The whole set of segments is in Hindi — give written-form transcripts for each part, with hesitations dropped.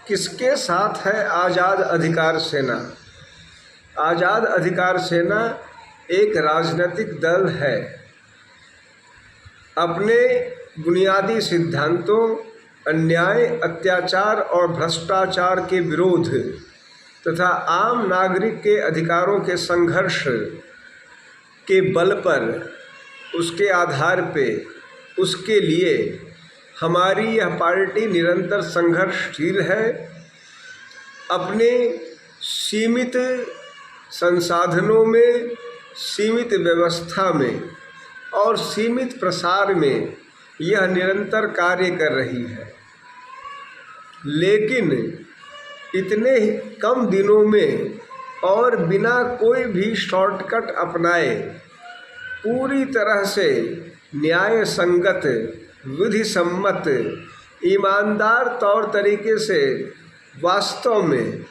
किसके साथ है आज़ाद अधिकार सेना? आज़ाद अधिकार सेना एक राजनीतिक दल है। अपने बुनियादी सिद्धांतों, अन्याय, अत्याचार और भ्रष्टाचार के विरोध तथा आम नागरिक के अधिकारों के संघर्ष के बल पर, उसके आधार पे, उसके लिए हमारी यह पार्टी निरंतर संघर्षशील है। अपने सीमित संसाधनों में, सीमित व्यवस्था में और सीमित प्रसार में यह निरंतर कार्य कर रही है, लेकिन इतने कम दिनों में और बिना कोई भी शॉर्टकट अपनाए पूरी तरह से न्याय संगत, विधि सम्मत, ईमानदार तौर तरीके से वास्तव में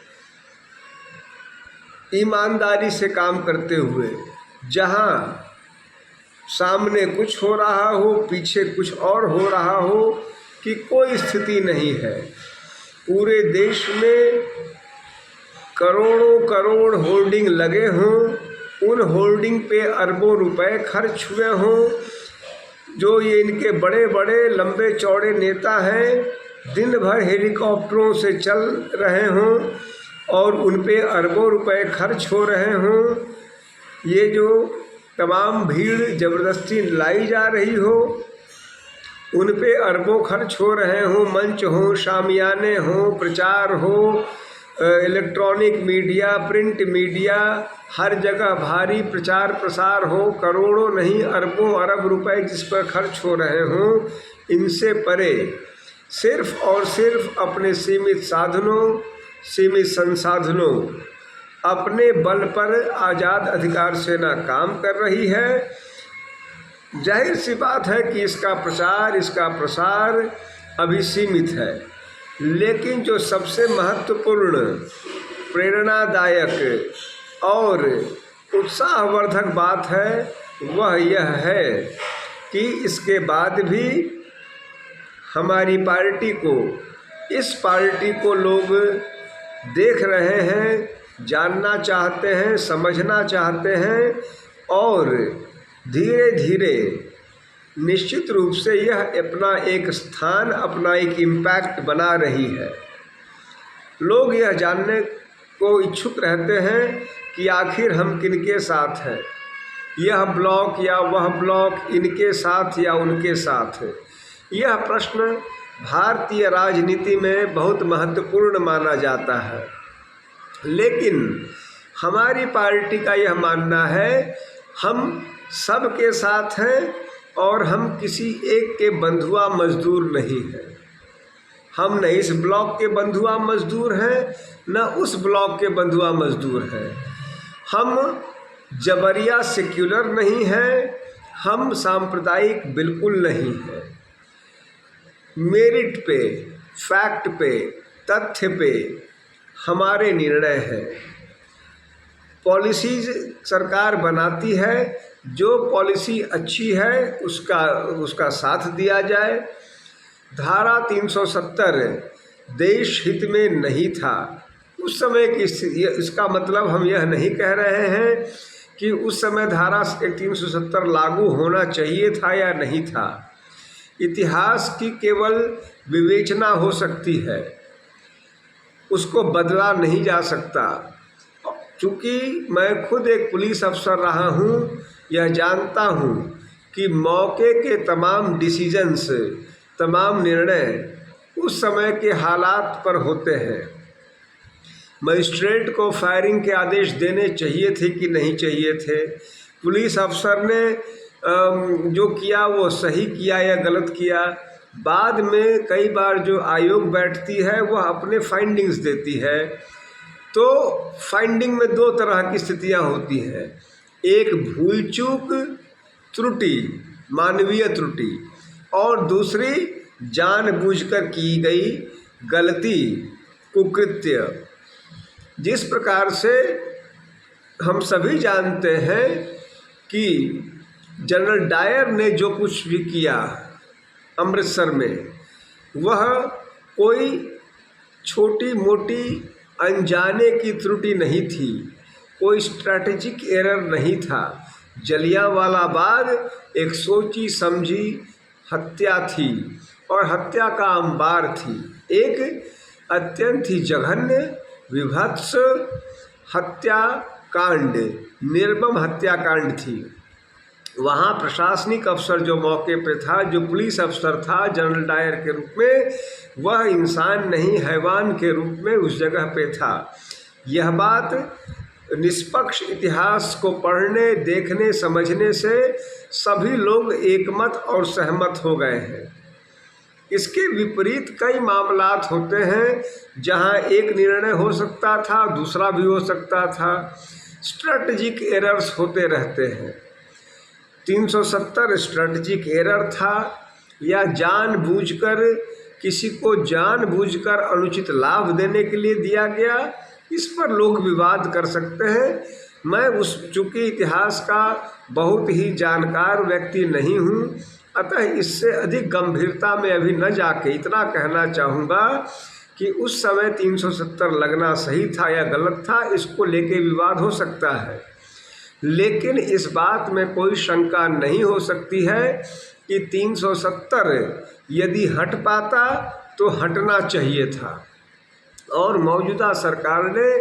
ईमानदारी से काम करते हुए, जहां सामने कुछ हो रहा हो, पीछे कुछ और हो रहा हो कि कोई स्थिति नहीं है। पूरे देश में करोड़ों करोड़ होर्डिंग लगे हों, उन होर्डिंग पे अरबों रुपए खर्च हुए हों, जो ये इनके बड़े बड़े लंबे चौड़े नेता हैं दिन भर हेलीकॉप्टरों से चल रहे हों और उन पे अरबों रुपए खर्च हो रहे हों, ये जो तमाम भीड़ ज़बरदस्ती लाई जा रही हो, उन पे अरबों खर्च हो रहे हों, मंच हो, शामियाने हो, प्रचार हो, इलेक्ट्रॉनिक मीडिया, प्रिंट मीडिया, हर जगह भारी प्रचार प्रसार हो, करोड़ों नहीं अरबों अरब रुपए जिस पर खर्च हो रहे हों, इनसे परे सिर्फ और सिर्फ अपने सीमित साधनों, सीमित संसाधनों, अपने बल पर आज़ाद अधिकार सेना काम कर रही है। जाहिर सी बात है कि इसका प्रसार अभी सीमित है, लेकिन जो सबसे महत्वपूर्ण, प्रेरणादायक और उत्साहवर्धक बात है वह यह है कि इसके बाद भी हमारी पार्टी को, इस पार्टी को लोग देख रहे हैं, जानना चाहते हैं, समझना चाहते हैं और धीरे धीरे निश्चित रूप से यह अपना एक स्थान, अपना एक इम्पैक्ट बना रही है। लोग यह जानने को इच्छुक रहते हैं कि आखिर हम किनके साथ हैं, यह ब्लॉक या वह ब्लॉक, इनके साथ या उनके साथ। यह प्रश्न भारतीय राजनीति में बहुत महत्वपूर्ण माना जाता है, लेकिन हमारी पार्टी का यह मानना है हम सबके साथ हैं और हम किसी एक के बंधुआ मजदूर नहीं हैं। हम न इस ब्लॉक के बंधुआ मजदूर हैं, न उस ब्लॉक के बंधुआ मजदूर हैं। हम जबरिया सेक्युलर नहीं हैं, हम सांप्रदायिक बिल्कुल नहीं हैं। मेरिट पे, फैक्ट पे, तथ्य पे हमारे निर्णय हैं। पॉलिसीज सरकार बनाती है, जो पॉलिसी अच्छी है उसका साथ दिया जाए। धारा 370 देश हित में नहीं था उस समय की, इसका मतलब हम यह नहीं कह रहे हैं कि उस समय धारा 370 लागू होना चाहिए था या नहीं था। इतिहास की केवल विवेचना हो सकती है, उसको बदला नहीं जा सकता। चूँकि मैं खुद एक पुलिस अफसर रहा हूँ, यह जानता हूँ कि मौके के तमाम डिसीजंस, तमाम निर्णय उस समय के हालात पर होते हैं। मजिस्ट्रेट को फायरिंग के आदेश देने चाहिए थे कि नहीं चाहिए थे, पुलिस अफसर ने जो किया वो सही किया या गलत किया। बाद में कई बार जो आयोग बैठती है वह अपने फाइंडिंग्स देती है। तो फाइंडिंग में दो तरह की स्थितियां होती हैं, एक भूल चूक त्रुटि, मानवीय त्रुटि, और दूसरी जानबूझकर की गई गलती, कुकृत्य। जिस प्रकार से हम सभी जानते हैं कि जनरल डायर ने जो कुछ भी किया अमृतसर में, वह कोई छोटी मोटी अनजाने की त्रुटि नहीं थी, कोई स्ट्रैटेजिक एरर नहीं था। जलियांवाला बाग एक सोची समझी हत्या थी और हत्या का अंबार थी। एक अत्यंत ही जघन्य विभत्स हत्याकांड, निर्मम हत्याकांड थी। वहाँ प्रशासनिक अफसर जो मौके पे था, जो पुलिस अफसर था जनरल डायर के रूप में, वह इंसान नहीं हैवान के रूप में उस जगह पे था। यह बात निष्पक्ष इतिहास को पढ़ने, देखने, समझने से सभी लोग एकमत और सहमत हो गए हैं। इसके विपरीत कई मामलात होते हैं जहां एक निर्णय हो सकता था, दूसरा भी हो सकता था। स्ट्रैटेजिक एरर्स होते रहते हैं। 370 स्ट्रैटेजिक एरर था या जानबूझकर किसी को जानबूझकर अनुचित लाभ देने के लिए दिया गया, इस पर लोग विवाद कर सकते हैं। मैं चूँकि इतिहास का बहुत ही जानकार व्यक्ति नहीं हूँ, अतः इससे अधिक गंभीरता में अभी न जाके इतना कहना चाहूँगा कि उस समय 370 लगना सही था या गलत था, इसको लेके विवाद हो सकता है। लेकिन इस बात में कोई शंका नहीं हो सकती है कि 370 यदि हट पाता तो हटना चाहिए था। और मौजूदा सरकार ने,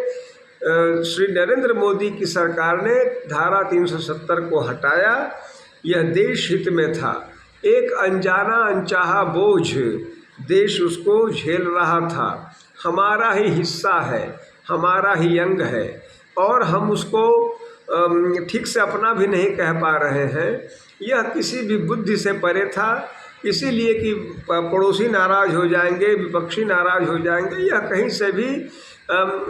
श्री नरेंद्र मोदी की सरकार ने धारा 370 को हटाया। यह देश हित में था। एक अनजाना अनचाहा बोझ देश उसको झेल रहा था। हमारा ही हिस्सा है, हमारा ही अंग है और हम उसको ठीक से अपना भी नहीं कह पा रहे हैं। यह किसी भी बुद्धि से परे था, इसीलिए कि पड़ोसी नाराज़ हो जाएंगे, विपक्षी नाराज़ हो जाएंगे, यह कहीं से भी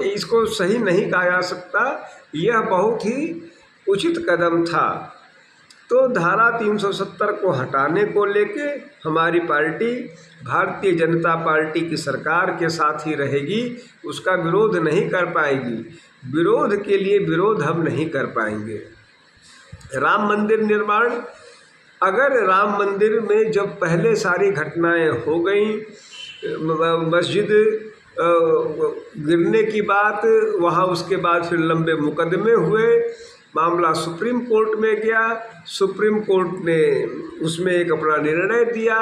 इसको सही नहीं कहा जा सकता। यह बहुत ही उचित कदम था। तो धारा 370 को हटाने को लेके हमारी पार्टी भारतीय जनता पार्टी की सरकार के साथ ही रहेगी, उसका विरोध नहीं कर पाएगी। विरोध के लिए विरोध हम नहीं कर पाएंगे। राम मंदिर निर्माण, अगर राम मंदिर में जब पहले सारी घटनाएं हो गई, मस्जिद गिरने की बात, वहाँ उसके बाद फिर लंबे मुकदमे हुए, मामला सुप्रीम कोर्ट में गया, सुप्रीम कोर्ट ने उसमें एक अपना निर्णय दिया।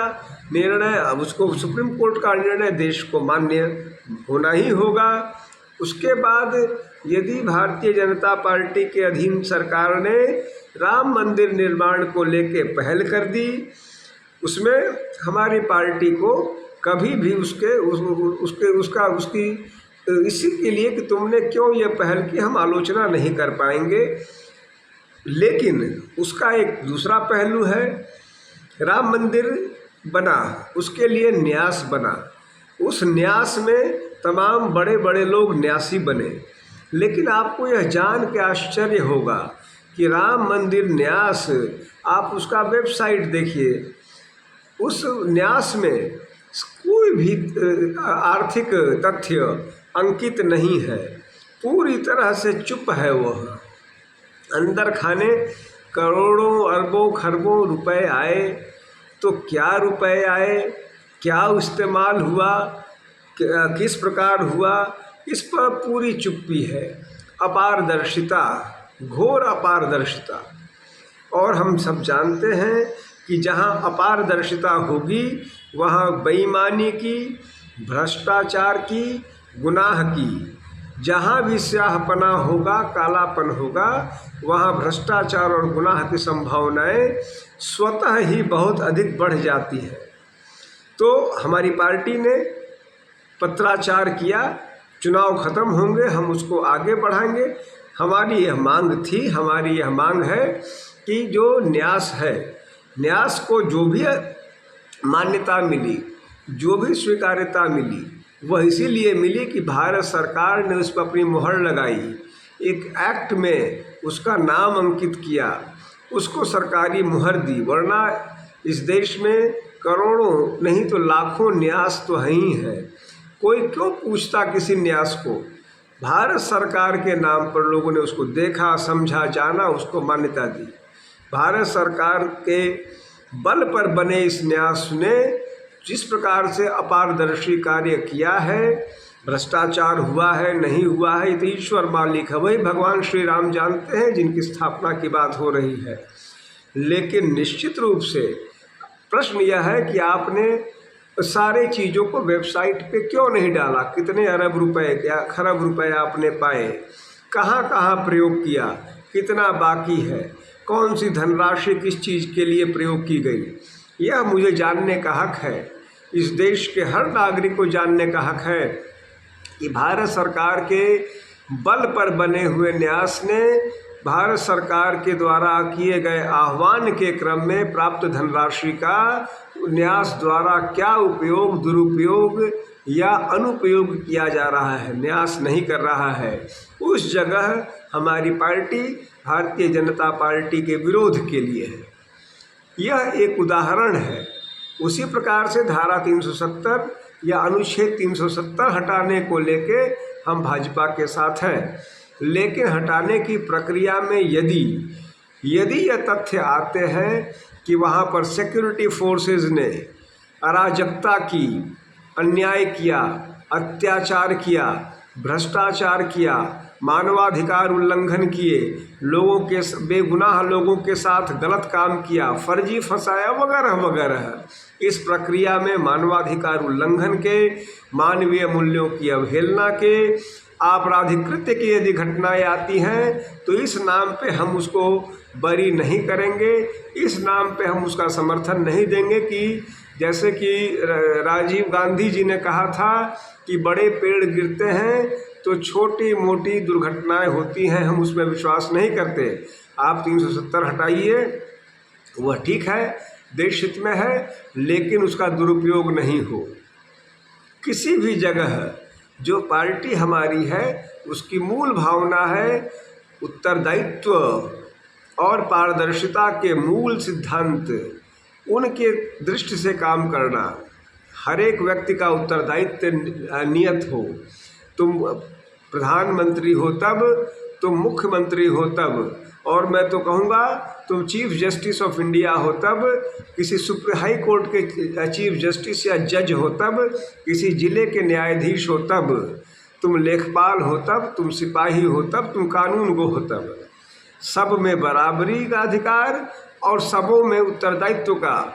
अब उसको सुप्रीम कोर्ट का निर्णय देश को मान्य होना ही होगा। उसके बाद यदि भारतीय जनता पार्टी के अधीन सरकार ने राम मंदिर निर्माण को लेके पहल कर दी, उसमें हमारी पार्टी को कभी भी उसकी इसी के लिए कि तुमने क्यों ये पहल की, हम आलोचना नहीं कर पाएंगे। लेकिन उसका एक दूसरा पहलू है, राम मंदिर बना, उसके लिए न्यास बना, उस न्यास में तमाम बड़े बड़े लोग न्यासी बने। लेकिन आपको यह जान के आश्चर्य होगा कि राम मंदिर न्यास, आप उसका वेबसाइट देखिए, उस न्यास में कोई भी आर्थिक तथ्य अंकित नहीं है, पूरी तरह से चुप है। वह अंदर खाने करोड़ों अरबों खरबों रुपए आए, तो क्या रुपए आए, क्या इस्तेमाल हुआ, किस प्रकार हुआ, इस पर पूरी चुप्पी है। अपारदर्शिता, घोर अपारदर्शिता। और हम सब जानते हैं कि जहाँ अपारदर्शिता होगी वहाँ बेईमानी की, भ्रष्टाचार की, गुनाह की, जहाँ भी स्याहपना होगा, कालापन होगा, वहाँ भ्रष्टाचार और गुनाह की संभावनाएं स्वतः ही बहुत अधिक बढ़ जाती है। तो हमारी पार्टी ने पत्राचार किया, चुनाव खत्म होंगे हम उसको आगे बढ़ाएंगे। हमारी यह मांग थी, हमारी यह मांग है कि जो न्यास है, न्यास को जो भी मान्यता मिली, जो भी स्वीकार्यता मिली, वह इसीलिए मिली कि भारत सरकार ने उस पर अपनी मुहर लगाई, एक एक्ट में उसका नाम अंकित किया, उसको सरकारी मुहर दी। वरना इस देश में करोड़ों नहीं तो लाखों न्यास तो हैं ही हैं। कोई क्यों पूछता किसी न्यास को? भारत सरकार के नाम पर लोगों ने उसको देखा, समझा, जाना, उसको मान्यता दी। भारत सरकार के बल पर बने इस न्यास ने जिस प्रकार से अपारदर्शी कार्य किया है, भ्रष्टाचार हुआ है नहीं हुआ है ये तो ईश्वर मालिक है, वही भगवान श्री राम जानते हैं जिनकी स्थापना की बात हो रही है। लेकिन निश्चित रूप से प्रश्न यह है कि आपने सारे चीज़ों को वेबसाइट पे क्यों नहीं डाला, कितने अरब रुपए या खरब रुपए आपने पाए, कहाँ कहाँ प्रयोग किया, कितना बाकी है, कौन सी धनराशि किस चीज़ के लिए प्रयोग की गई, यह मुझे जानने का हक है। इस देश के हर नागरिक को जानने का हक है कि भारत सरकार के बल पर बने हुए न्यास ने भारत सरकार के द्वारा किए गए आह्वान के क्रम में प्राप्त धनराशि का न्यास द्वारा क्या उपयोग, दुरुपयोग या अनुपयोग किया जा रहा है, न्यास नहीं कर रहा है। उस जगह हमारी पार्टी भारतीय जनता पार्टी के विरोध के लिए है। यह एक उदाहरण है। उसी प्रकार से धारा 370 या अनुच्छेद 370 हटाने को लेके हम भाजपा के साथ हैं, लेकिन हटाने की प्रक्रिया में यदि यह तथ्य आते हैं कि वहाँ पर सिक्योरिटी फोर्सेस ने अराजकता की, अन्याय किया, अत्याचार किया, भ्रष्टाचार किया, मानवाधिकार उल्लंघन किए, लोगों के बेगुनाह लोगों के साथ गलत काम किया, फर्जी फंसाया वगैरह वगैरह, इस प्रक्रिया में मानवाधिकार उल्लंघन के, मानवीय मूल्यों की अवहेलना के, आपराधिक कृत्य की यदि घटनाएं आती हैं तो इस नाम पे हम उसको बरी नहीं करेंगे, इस नाम पे हम उसका समर्थन नहीं देंगे कि जैसे कि राजीव गांधी जी ने कहा था कि बड़े पेड़ गिरते हैं तो छोटी मोटी दुर्घटनाएं होती हैं, हम उसमें विश्वास नहीं करते। आप 370 हटाइए, वह ठीक है, देश हित में है, लेकिन उसका दुरुपयोग नहीं हो। किसी भी जगह जो पार्टी हमारी है उसकी मूल भावना है उत्तरदायित्व और पारदर्शिता के मूल सिद्धांत, उनके दृष्टि से काम करना। हर एक व्यक्ति का उत्तरदायित्व नियत हो। तुम प्रधानमंत्री हो तब, तुम मुख्यमंत्री हो तब, और मैं तो कहूँगा तुम चीफ जस्टिस ऑफ इंडिया हो तब, किसी हाई कोर्ट के चीफ जस्टिस या जज हो तब, किसी जिले के न्यायाधीश हो तब, तुम लेखपाल हो तब, तुम सिपाही हो तब, तुम कानून गो हो तब, सब में बराबरी का अधिकार और सबों में उत्तरदायित्व का,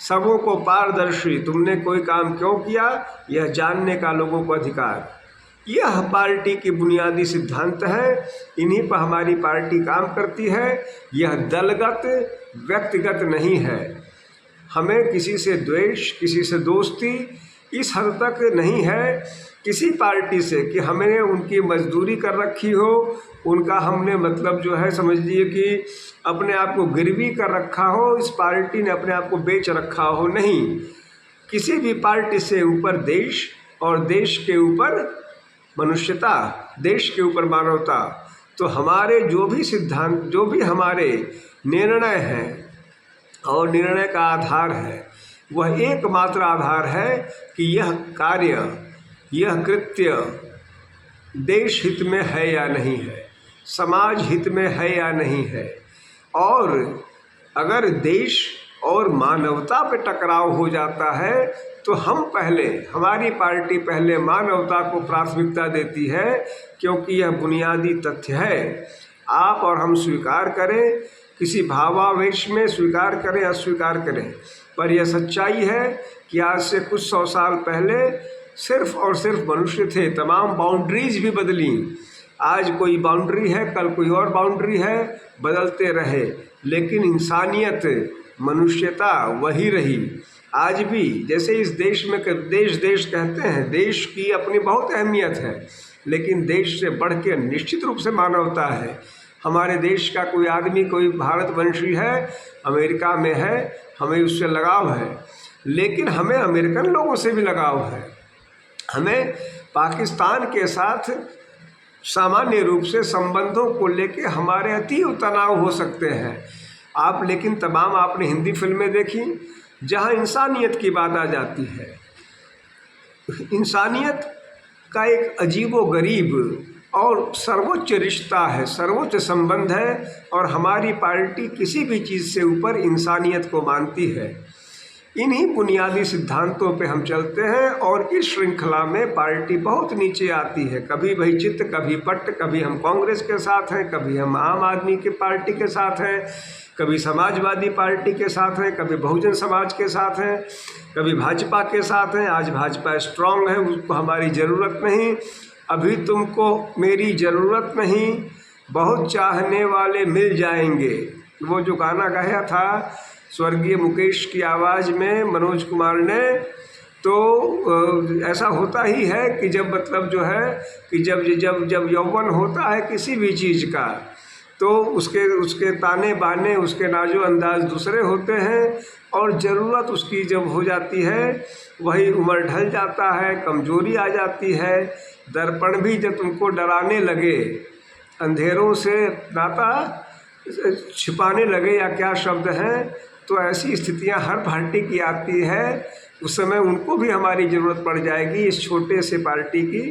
सबों को पारदर्शी, तुमने कोई काम क्यों किया यह जानने का लोगों को अधिकार। यह पार्टी की बुनियादी सिद्धांत है, इन्हीं पर हमारी पार्टी काम करती है। यह दलगत व्यक्तिगत नहीं है। हमें किसी से द्वेष, किसी से दोस्ती इस हद तक नहीं है किसी पार्टी से कि हमने उनकी मजदूरी कर रखी हो, उनका हमने मतलब जो है समझ लीजिए कि अपने आप को गिरवी कर रखा हो, इस पार्टी ने अपने आप को बेच रखा हो, नहीं। किसी भी पार्टी से ऊपर देश और देश के ऊपर मनुष्यता, देश के ऊपर मानवता। तो हमारे जो भी सिद्धांत, जो भी हमारे निर्णय हैं और निर्णय का आधार है, वह एकमात्र आधार है कि यह कार्य, यह कृत्य देश हित में है या नहीं है, समाज हित में है या नहीं है। और अगर देश और मानवता पे टकराव हो जाता है तो हम पहले, हमारी पार्टी पहले मानवता को प्राथमिकता देती है, क्योंकि यह बुनियादी तथ्य है। आप और हम स्वीकार करें, किसी भावावेश में स्वीकार करें, अस्वीकार करें, पर यह सच्चाई है कि आज से कुछ 100 साल पहले सिर्फ और सिर्फ मनुष्य थे। तमाम बाउंड्रीज भी बदली, आज कोई बाउंड्री है, कल कोई और बाउंड्री है, बदलते रहे, लेकिन इंसानियत, मनुष्यता वही रही। आज भी जैसे इस देश में देश देश कहते हैं, देश की अपनी बहुत अहमियत है, लेकिन देश से बढ़ के निश्चित रूप से मानवता है। हमारे देश का कोई आदमी, कोई भारतवंशी है, अमेरिका में है, हमें उससे लगाव है, लेकिन हमें अमेरिकन लोगों से भी लगाव है। हमें पाकिस्तान के साथ सामान्य रूप से संबंधों को लेके हमारे अतीव तनाव हो सकते हैं। आप लेकिन तमाम आपने हिंदी फिल्में देखी जहां इंसानियत की बात आ जाती है। इंसानियत का एक अजीबोगरीब और सर्वोच्च रिश्ता है, सर्वोच्च संबंध है, और हमारी पार्टी किसी भी चीज़ से ऊपर इंसानियत को मानती है। इन्हीं बुनियादी सिद्धांतों पे हम चलते हैं और इस श्रृंखला में पार्टी बहुत नीचे आती है। कभी वैचित्र, कभी पट्ट, कभी हम कांग्रेस के साथ हैं, कभी हम आम आदमी की पार्टी के साथ हैं, कभी समाजवादी पार्टी के साथ हैं, कभी बहुजन समाज के साथ हैं, कभी भाजपा के साथ हैं। आज भाजपा स्ट्रांग है, उसको हमारी ज़रूरत नहीं, अभी तुमको मेरी ज़रूरत नहीं, बहुत चाहने वाले मिल जाएंगे। वो जो गाना गाया था स्वर्गीय मुकेश की आवाज़ में मनोज कुमार ने, तो ऐसा होता ही है कि जब मतलब जो है कि जब जब जब यौवन होता है किसी भी चीज़ का, तो उसके ताने बाने, उसके नाजो अंदाज दूसरे होते हैं, और ज़रूरत उसकी जब हो जाती है वही उम्र ढल जाता है, कमज़ोरी आ जाती है, दर्पण भी जब तुमको डराने लगे, अंधेरों से नाता छिपाने लगे, या क्या शब्द हैं, तो ऐसी स्थितियां हर पार्टी की आती है। उस समय उनको भी हमारी ज़रूरत पड़ जाएगी, इस छोटे से पार्टी की।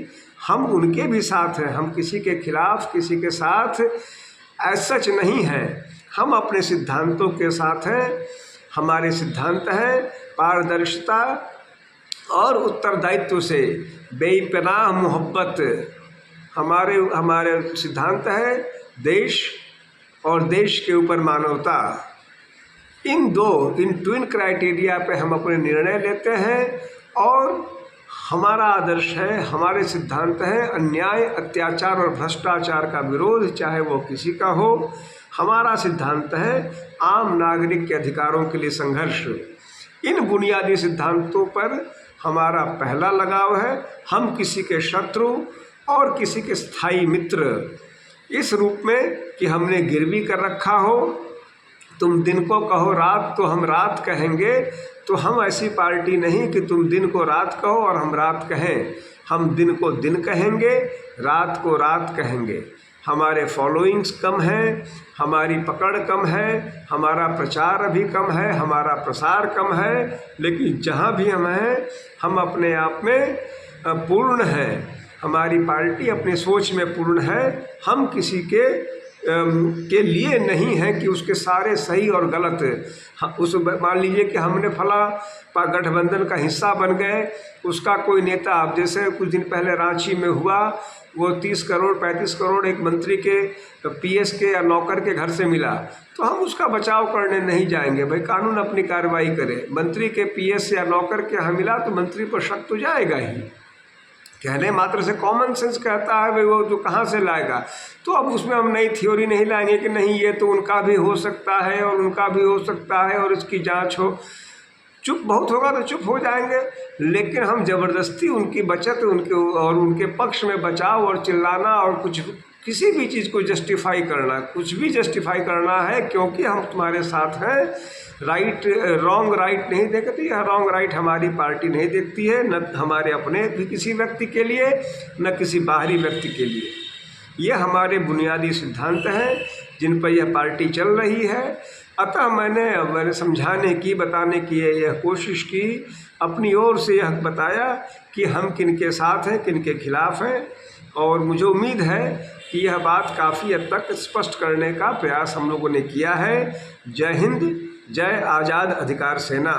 हम उनके भी साथ हैं, हम किसी के खिलाफ, किसी के साथ एज सच नहीं हैं, हम अपने सिद्धांतों के साथ हैं। हमारे सिद्धांत हैं पारदर्शिता और उत्तरदायित्व से बेपनाह मोहब्बत। हमारे सिद्धांत है देश और देश के ऊपर मानवता। इन ट्विन क्राइटेरिया पे हम अपने निर्णय लेते हैं, और हमारा आदर्श है, हमारे सिद्धांत हैं अन्याय, अत्याचार और भ्रष्टाचार का विरोध, चाहे वो किसी का हो। हमारा सिद्धांत है आम नागरिक के अधिकारों के लिए संघर्ष। इन बुनियादी सिद्धांतों पर हमारा पहला लगाव है। हम किसी के शत्रु और किसी के स्थायी मित्र इस रूप में कि हमने गिरवी कर रखा हो, तुम दिन को कहो रात तो हम रात कहेंगे, तो हम ऐसी पार्टी नहीं कि तुम दिन को रात कहो और हम रात कहें। हम दिन को दिन कहेंगे, रात को रात कहेंगे। हमारे फॉलोइंग्स कम हैं, हमारी पकड़ कम है, हमारा प्रचार अभी कम है, हमारा प्रसार कम है, लेकिन जहाँ भी हम हैं हम अपने आप में पूर्ण हैं। हमारी पार्टी अपनी सोच में पूर्ण है। हम किसी के लिए नहीं है कि उसके सारे सही और गलत। उस मान लीजिए कि हमने फला गठबंधन का हिस्सा बन गए, उसका कोई नेता, अब जैसे कुछ दिन पहले रांची में हुआ, वो 30 करोड़ 35 करोड़ एक मंत्री के पीएस के या नौकर के घर से मिला, तो हम उसका बचाव करने नहीं जाएंगे। भाई कानून अपनी कार्रवाई करे। मंत्री के पीएस या नौकर के यहाँ मिला तो मंत्री पर शक तो जाएगा ही। कहने मात्र से कॉमन सेंस कहता है भाई वो जो कहाँ से लाएगा। तो अब उसमें हम नई थ्योरी नहीं लाएंगे कि नहीं ये तो उनका भी हो सकता है और उनका भी हो सकता है और इसकी जांच हो। चुप बहुत होगा तो चुप हो जाएंगे, लेकिन हम ज़बरदस्ती उनकी बचत, उनके पक्ष में बचाव और चिल्लाना और किसी भी चीज़ को जस्टिफाई करना, कुछ भी जस्टिफाई करना है क्योंकि हम तुम्हारे साथ हैं। राइट रॉन्ग राइट नहीं देखती है, रॉन्ग राइट हमारी पार्टी नहीं देखती है, न हमारे अपने भी किसी व्यक्ति के लिए, न किसी बाहरी व्यक्ति के लिए। ये हमारे बुनियादी सिद्धांत हैं जिन पर यह पार्टी चल रही है। अतः मैंने समझाने की, बताने की यह कोशिश की, अपनी ओर से यह बताया कि हम किन के साथ हैं, किन के खिलाफ हैं, और मुझे उम्मीद है कि यह बात काफ़ी हद तक स्पष्ट करने का प्रयास हम लोगों ने किया है। जय हिंद, जय आज़ाद अधिकार सेना।